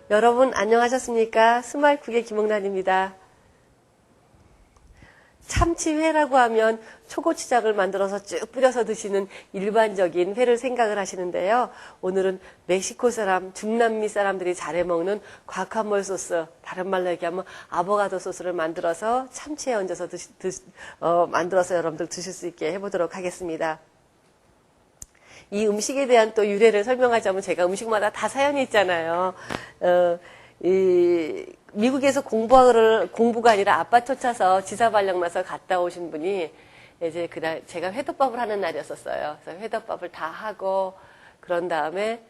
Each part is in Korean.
여러분 안녕하셨습니까? 스마일쿡의 김홍란입니다. 참치회라고 하면 초고추장을 만들어서 쭉 뿌려서 드시는 일반적인 회를 생각을 하시는데요. 오늘은 멕시코 사람, 중남미 사람들이 잘 해먹는 과카몰 소스, 다른 말로 얘기하면 아보가도 소스를 만들어서 참치에 얹어서 만들어서 여러분들 드실 수 있게 해보도록 하겠습니다. 이 음식에 대한 또 유래를 설명하자면 제가 음식마다 다 사연이 있잖아요. 미국에서 공부가 아니라 아빠 쫓아서 지사 발령 나서 갔다 오신 분이 이제 그날 제가 회덮밥을 하는 날이었었어요. 그래서 회덮밥을 다 하고 그런 다음에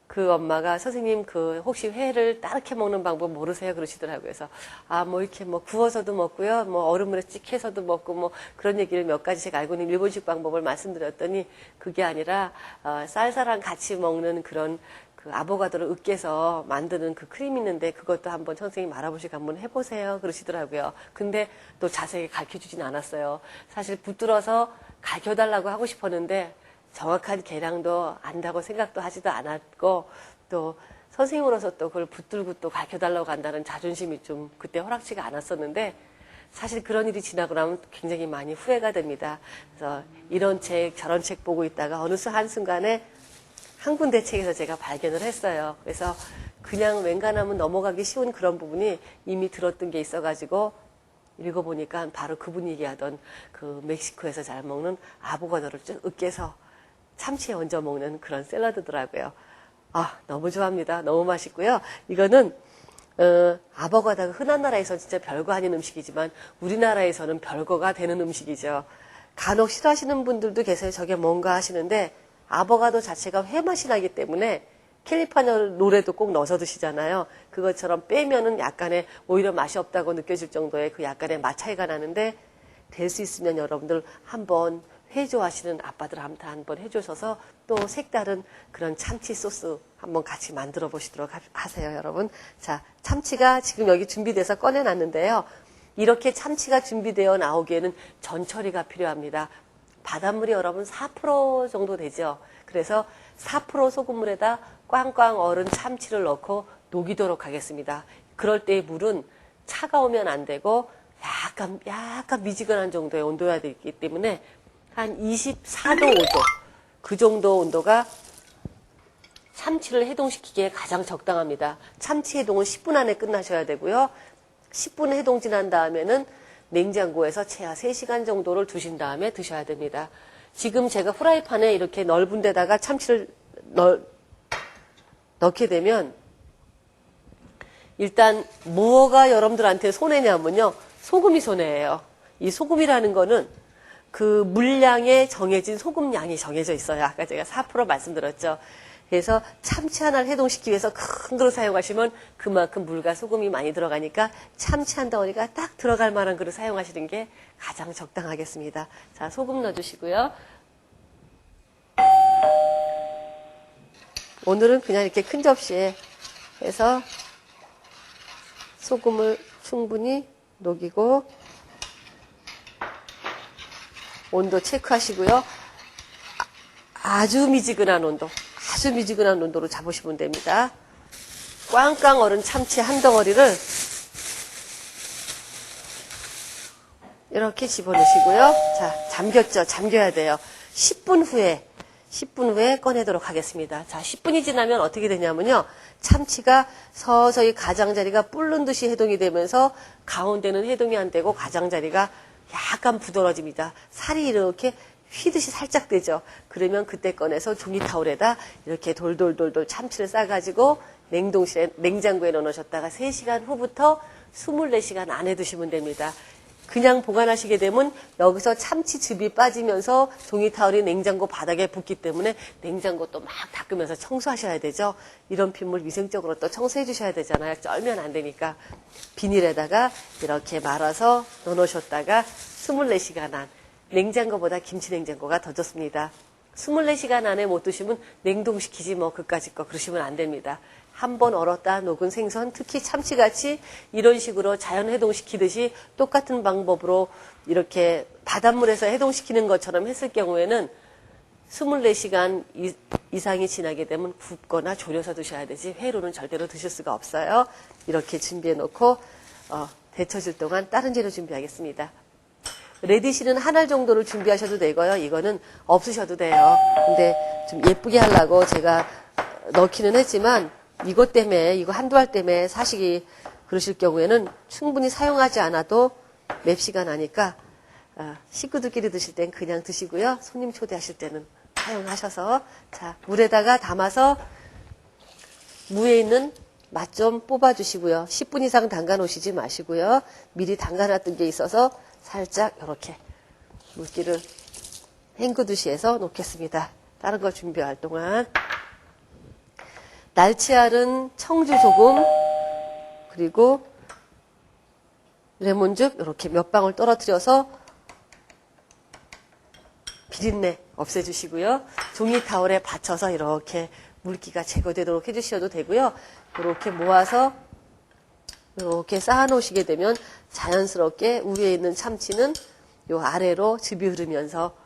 그 엄마가 선생님 혹시 회를 따르게 먹는 방법 모르세요? 그러시더라고요. 그래서 이렇게 구워서도 먹고요. 얼음물에 찍혀서도 먹고 그런 얘기를 몇 가지 제가 알고 있는 일본식 방법을 말씀드렸더니 그게 아니라 쌀쌀한 같이 먹는 그런 그 아보가도를 으깨서 만드는 그 크림 있는데 그것도 한번 선생님 알아보시고 한번 해보세요. 그러시더라고요. 근데 또 자세히 가르쳐 주진 않았어요. 사실 붙들어서 가르쳐달라고 하고 싶었는데 정확한 계량도 안다고 생각도 하지도 않았고 또 선생님으로서 또 그걸 붙들고 또 가르쳐달라고 한다는 자존심이 좀 그때 허락치가 않았었는데 사실 그런 일이 지나고 나면 굉장히 많이 후회가 됩니다. 그래서 이런 책 저런 책 보고 있다가 어느 한순간에 한 군데 책에서 제가 발견을 했어요. 그래서 그냥 웬간하면 넘어가기 쉬운 그런 부분이 이미 들었던 게 있어가지고 읽어보니까 바로 그분이 얘기하던 그 멕시코에서 잘 먹는 아보가도를 쭉 으깨서 참치에 얹어 먹는 그런 샐러드더라고요. 너무 좋아합니다. 너무 맛있고요. 이거는 아보가도가 흔한 나라에서 진짜 별거 아닌 음식이지만 우리나라에서는 별거가 되는 음식이죠. 간혹 싫어하시는 분들도 계세요. 저게 뭔가 하시는데 아보가도 자체가 회 맛이 나기 때문에 캘리포니아 롤에도 꼭 넣어서 드시잖아요. 그것처럼 빼면은 약간의 오히려 맛이 없다고 느껴질 정도의 그 약간의 맛 차이가 나는데 될 수 있으면 여러분들 한번 회 좋아하시는 아빠들한테 한번 해주셔서 또 색다른 그런 참치 소스 한번 같이 만들어 보시도록 하세요, 여러분. 자, 참치가 지금 여기 준비돼서 꺼내놨는데요. 이렇게 참치가 준비되어 나오기에는 전처리가 필요합니다. 바닷물이 여러분 4% 정도 되죠. 그래서 4% 소금물에다 꽝꽝 얼은 참치를 넣고 녹이도록 하겠습니다. 그럴 때의 물은 차가우면 안 되고 약간 미지근한 정도의 온도여야 되기 때문에 한 24도, 5도 그 정도 온도가 참치를 해동시키기에 가장 적당합니다. 참치 해동은 10분 안에 끝나셔야 되고요. 10분 해동 지난 다음에는 냉장고에서 최하 3시간 정도를 두신 다음에 드셔야 됩니다. 지금 제가 프라이팬에 이렇게 넓은 데다가 참치를 넣게 되면 일단 뭐가 여러분들한테 손해냐면요. 소금이 손해예요. 이 소금이라는 거는 그 물량에 정해진 소금 양이 정해져 있어요. 아까 제가 4% 말씀드렸죠. 그래서 참치 하나를 해동시키기 위해서 큰 그릇 사용하시면 그만큼 물과 소금이 많이 들어가니까 참치 한 덩어리가 딱 들어갈 만한 그릇 사용하시는 게 가장 적당하겠습니다. 자, 소금 넣어주시고요. 오늘은 그냥 이렇게 큰 접시에 해서 소금을 충분히 녹이고 온도 체크하시고요. 아주 미지근한 온도로 잡으시면 됩니다. 꽝꽝 얼은 참치 한 덩어리를 이렇게 집어넣으시고요. 자, 잠겼죠? 잠겨야 돼요. 10분 후에 꺼내도록 하겠습니다. 자, 10분이 지나면 어떻게 되냐면요. 참치가 서서히 가장자리가 불는 듯이 해동이 되면서 가운데는 해동이 안 되고 가장자리가 약간 부드러집니다. 살이 이렇게 휘듯이 살짝 되죠. 그러면 그때 꺼내서 종이타올에다 이렇게 돌돌돌돌 참치를 싸가지고 냉장고에 넣어놓으셨다가 3시간 후부터 24시간 안에 드시면 됩니다. 그냥 보관하시게 되면 여기서 참치즙이 빠지면서 종이타올이 냉장고 바닥에 붙기 때문에 냉장고 또 막 닦으면서 청소하셔야 되죠. 이런 핏물 위생적으로 또 청소해 주셔야 되잖아요. 쩔면 안 되니까. 비닐에다가 이렇게 말아서 넣어놓으셨다가 24시간 안. 냉장고보다 김치냉장고가 더 좋습니다. 24시간 안에 못 드시면 냉동시키지 그까짓 거 그러시면 안 됩니다. 한번 얼었다 녹은 생선, 특히 참치같이 이런 식으로 자연 해동시키듯이 똑같은 방법으로 이렇게 바닷물에서 해동시키는 것처럼 했을 경우에는 24시간 이상이 지나게 되면 굽거나 졸여서 드셔야 되지 회로는 절대로 드실 수가 없어요. 이렇게 준비해 놓고 데쳐질 동안 다른 재료 준비하겠습니다. 레디시는 한 알 정도를 준비하셔도 되고요. 이거는 없으셔도 돼요. 근데 좀 예쁘게 하려고 제가 넣기는 했지만 이것 때문에 이거 한두 알 때문에 사시기 그러실 경우에는 충분히 사용하지 않아도 맵시가 나니까 식구들끼리 드실 땐 그냥 드시고요. 손님 초대하실 때는 사용하셔서 자 물에다가 담아서 무에 있는 맛 좀 뽑아주시고요. 10분 이상 담가 놓으시지 마시고요. 미리 담가 놨던 게 있어서 살짝 이렇게 물기를 헹구듯이 해서 놓겠습니다. 다른 거 준비할 동안 날치알은 청주 조금 그리고 레몬즙 이렇게 몇 방울 떨어뜨려서 비린내 없애주시고요. 종이 타월에 받쳐서 이렇게 물기가 제거되도록 해주셔도 되고요. 이렇게 모아서 이렇게 쌓아놓으시게 되면 자연스럽게 위에 있는 참치는 요 아래로 즙이 흐르면서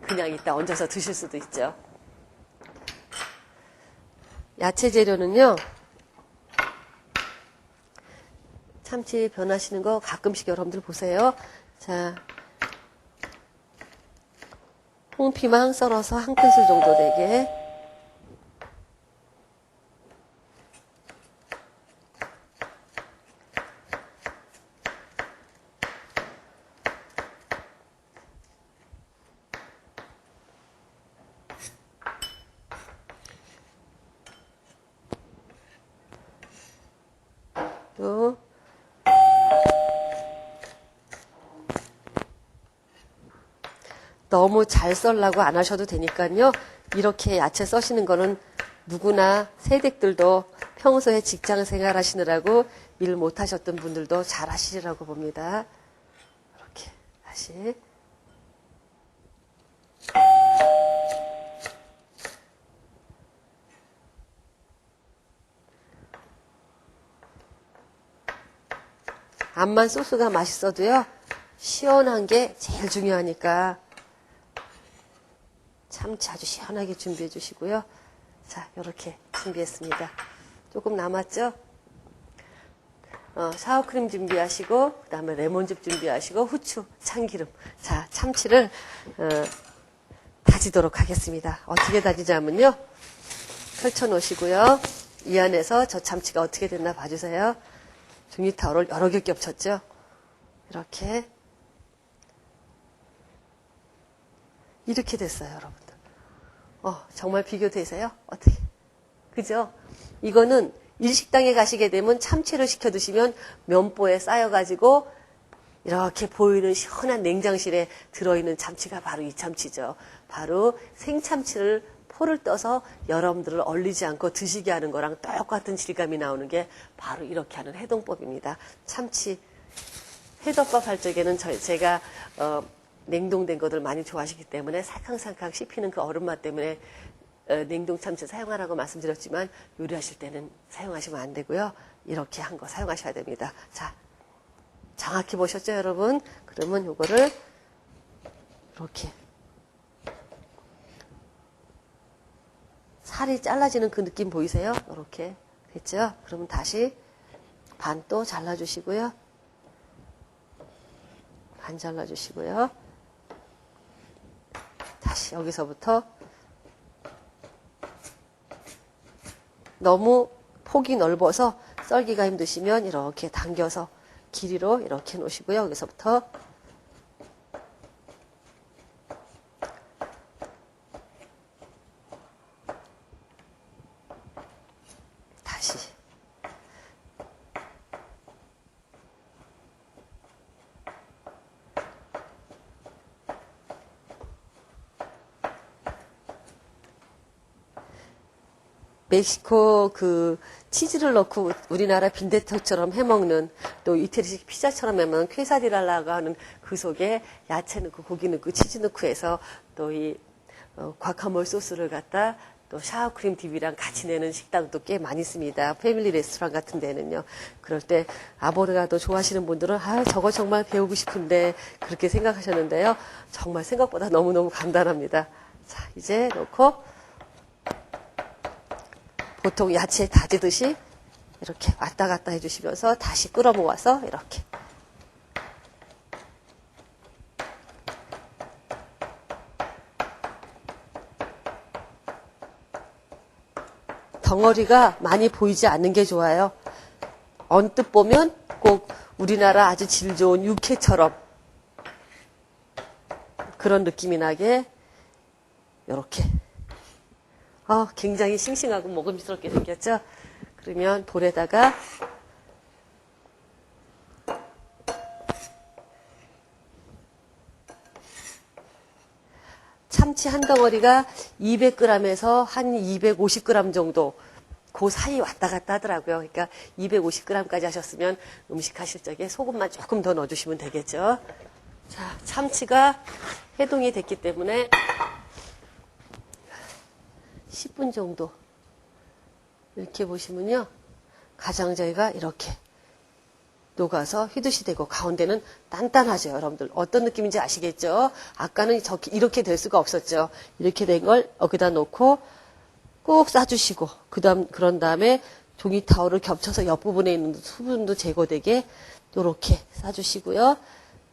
그냥 이따 얹어서 드실 수도 있죠. 야채 재료는요. 참치 변하시는 거 가끔씩 여러분들 보세요. 자, 홍피망 썰어서 한 큰술 정도 되게 또 너무 잘 썰라고 안 하셔도 되니까요. 이렇게 야채 써시는 거는 누구나 새댁들도 평소에 직장 생활 하시느라고 일 못 하셨던 분들도 잘 하시리라고 봅니다. 이렇게 다시 암만 소스가 맛있어도요. 시원한 게 제일 중요하니까 참치 아주 시원하게 준비해 주시고요. 자, 이렇게 준비했습니다. 조금 남았죠? 샤워크림 준비하시고 그 다음에 레몬즙 준비하시고 후추, 참기름. 자, 참치를 다지도록 하겠습니다. 어떻게 다지자면요. 펼쳐 놓으시고요. 이 안에서 저 참치가 어떻게 됐나 봐주세요. 종이타월을 여러 개 겹쳤죠? 이렇게 됐어요, 여러분들. 정말 비교되세요? 어떻게? 그죠? 이거는 일식당에 가시게 되면 참치를 시켜 드시면 면보에 쌓여가지고 이렇게 보이는 시원한 냉장실에 들어있는 참치가 바로 이 참치죠. 바로 생참치를 포를 떠서 여러분들을 얼리지 않고 드시게 하는 거랑 똑같은 질감이 나오는 게 바로 이렇게 하는 해동법입니다. 참치 회덮밥 할 적에는 제가 냉동된 것들 많이 좋아하시기 때문에 살캉살캉 씹히는 그 얼음 맛 때문에 냉동 참치 사용하라고 말씀드렸지만 요리하실 때는 사용하시면 안 되고요. 이렇게 한 거 사용하셔야 됩니다. 자, 정확히 보셨죠, 여러분? 그러면 요거를 이렇게 살이 잘라지는 그 느낌 보이세요? 이렇게 됐죠? 그러면 다시 반 또 잘라주시고요. 반 잘라주시고요. 다시 여기서부터 너무 폭이 넓어서 썰기가 힘드시면 이렇게 당겨서 길이로 이렇게 놓으시고요. 여기서부터 다시 멕시코 그 치즈를 넣고 우리나라 빈대떡처럼 해먹는 또 이태리식 피자처럼 해먹는 퀘사디랄라고 하는 그 속에 야채 넣고 고기 넣고 치즈 넣고 해서 또 이 과카몰 소스를 갖다 또 샤워크림 딥이랑 같이 내는 식당도 꽤 많이 있습니다. 패밀리 레스토랑 같은 데는요. 그럴 때 아보르가도 좋아하시는 분들은 저거 정말 배우고 싶은데 그렇게 생각하셨는데요. 정말 생각보다 너무너무 간단합니다. 자, 이제 넣고 보통 야채 다지듯이 이렇게 왔다 갔다 해주시면서 다시 끌어 모아서 이렇게. 덩어리가 많이 보이지 않는 게 좋아요. 언뜻 보면 꼭 우리나라 아주 질 좋은 육회처럼 그런 느낌이 나게 이렇게. 굉장히 싱싱하고 먹음직스럽게 생겼죠? 그러면 볼에다가 참치 한 덩어리가 200g에서 한 250g 정도 그 사이 왔다 갔다 하더라고요. 그러니까 250g까지 하셨으면 음식 하실 적에 소금만 조금 더 넣어주시면 되겠죠. 자, 참치가 해동이 됐기 때문에 10분 정도 이렇게 보시면요. 가장자리가 이렇게 녹아서 휘듯이 되고 가운데는 단단하죠. 여러분들 어떤 느낌인지 아시겠죠? 아까는 이렇게 될 수가 없었죠. 이렇게 된 걸 여기다 놓고 꼭 싸주시고 그런 다음에 종이 타월을 겹쳐서 옆부분에 있는 수분도 제거되게 이렇게 싸주시고요.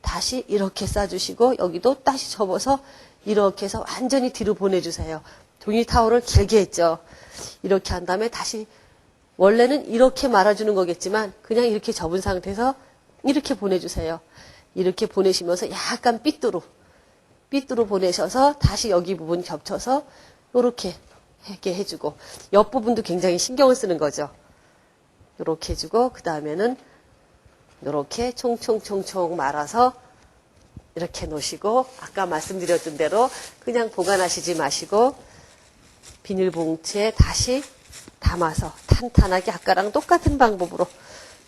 다시 이렇게 싸주시고 여기도 다시 접어서 이렇게 해서 완전히 뒤로 보내주세요. 종이 타월을 길게 했죠. 이렇게 한 다음에 다시 원래는 이렇게 말아주는 거겠지만 그냥 이렇게 접은 상태에서 이렇게 보내주세요. 이렇게 보내시면서 약간 삐뚤어 보내셔서 다시 여기 부분 겹쳐서 이렇게 해주고 옆부분도 굉장히 신경을 쓰는 거죠. 이렇게 해주고 그 다음에는 이렇게 총총총총 말아서 이렇게 놓으시고 아까 말씀드렸던 대로 그냥 보관하시지 마시고 비닐봉투에 다시 담아서 탄탄하게 아까랑 똑같은 방법으로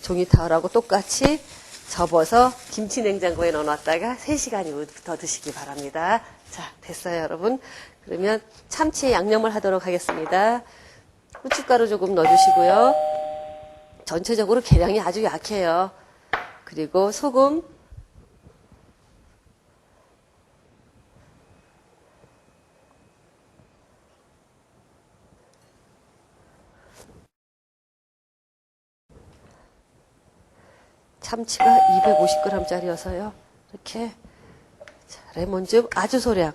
종이 타월하고 똑같이 접어서 김치 냉장고에 넣어놨다가 3시간 이후부터 드시기 바랍니다. 자, 됐어요, 여러분. 그러면 참치에 양념을 하도록 하겠습니다. 후춧가루 조금 넣어주시고요. 전체적으로 계량이 아주 약해요. 그리고 소금, 참치가 250g짜리여서요. 이렇게 레몬즙 아주 소량